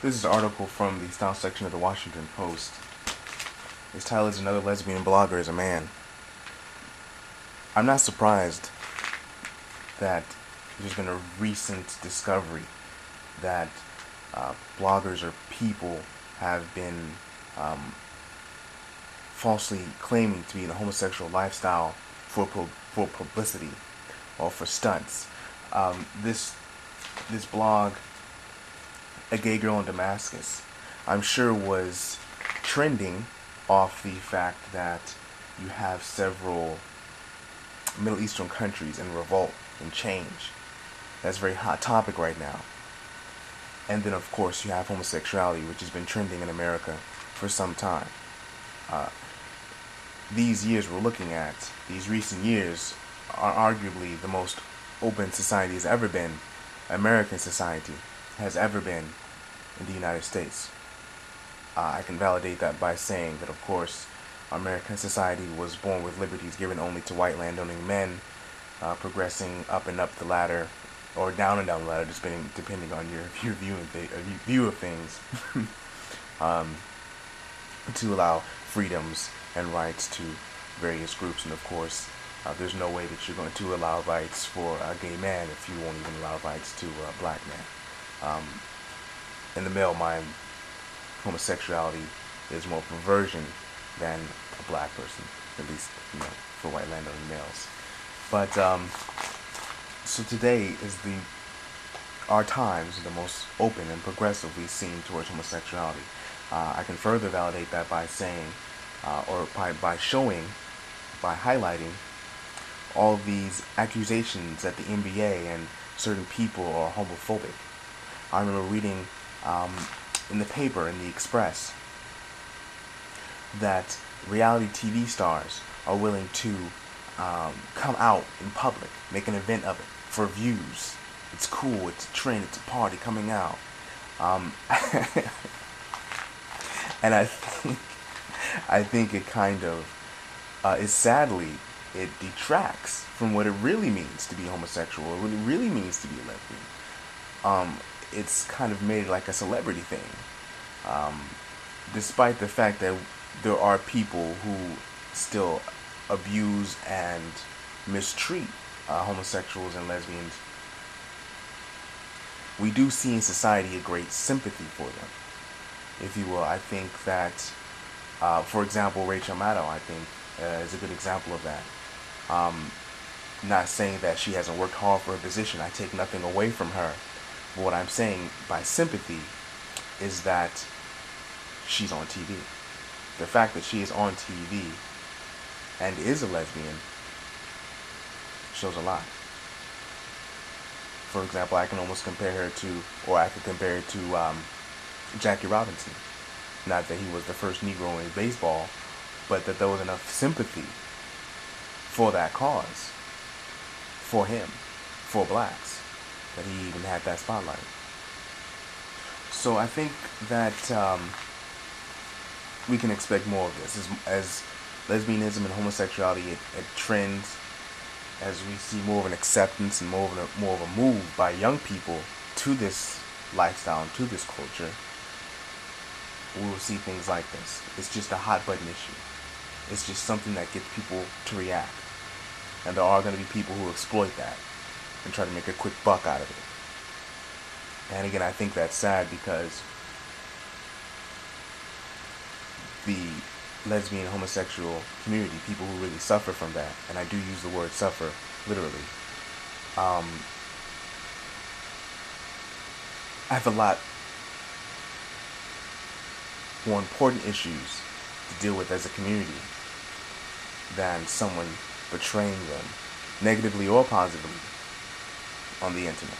This is an article from the style section of the Washington Post. Its title is "Another Lesbian Blogger is a Man." I'm not surprised that there's been a recent discovery that bloggers or people have been falsely claiming to be in the homosexual lifestyle for publicity or for stunts. This blog, A Gay Girl in Damascus, I'm sure was trending off the fact that you have several Middle Eastern countries in revolt and change. That's a very hot topic right now. And then, of course, you have homosexuality, which has been trending in America for some time. These years we're looking at, these recent years, are arguably the most open society has ever been, American society has ever been in the United States. I can validate that by saying that, of course, American society was born with liberties given only to white landowning men, progressing up and up the ladder, or down and down the ladder, depending on your view of things, to allow freedoms and rights to various groups. And of course, there's no way that you're going to allow rights for a gay man if you won't even allow rights to a black man. In the male mind, homosexuality is more perversion than a black person, at least, for white landowning males. But so today is our times the most open and progressive we've seen towards homosexuality. I can further validate that by saying, or by showing, by highlighting all these accusations that the NBA and certain people are homophobic. I remember reading in the paper, in the Express, that reality TV stars are willing to come out in public, make an event of it for views. It's cool, it's a trend, it's a party coming out. And I think it kind of it detracts from what it really means to be homosexual, or what it really means to be a lesbian. It's kind of made like a celebrity thing, despite the fact that there are people who still abuse and mistreat homosexuals and lesbians. We do see in society a great sympathy for them, if you will. I think that, for example, Rachel Maddow, I think, is a good example of that. Not saying that she hasn't worked hard for her position. I take nothing away from her. But what I'm saying by sympathy is that she's on TV. The fact that she is on TV and is a lesbian shows a lot. For example, I can almost compare her to, or I could compare her to Jackie Robinson. Not that he was the first Negro in baseball, but that there was enough sympathy for that cause, for him, for blacks, that he even had that spotlight. So I think that we can expect more of this as lesbianism and homosexuality it trends, as we see more of an acceptance and more of a move by young people to this lifestyle and to this culture. We will see things like this. It's just a hot button issue. It's just something that gets people to react, and there are going to be people who exploit that and try to make a quick buck out of it. And again, I think that's sad, because the lesbian homosexual community, people who really suffer from that, and I do use the word suffer literally, have a lot more important issues to deal with as a community than someone betraying them, negatively or positively, on the internet.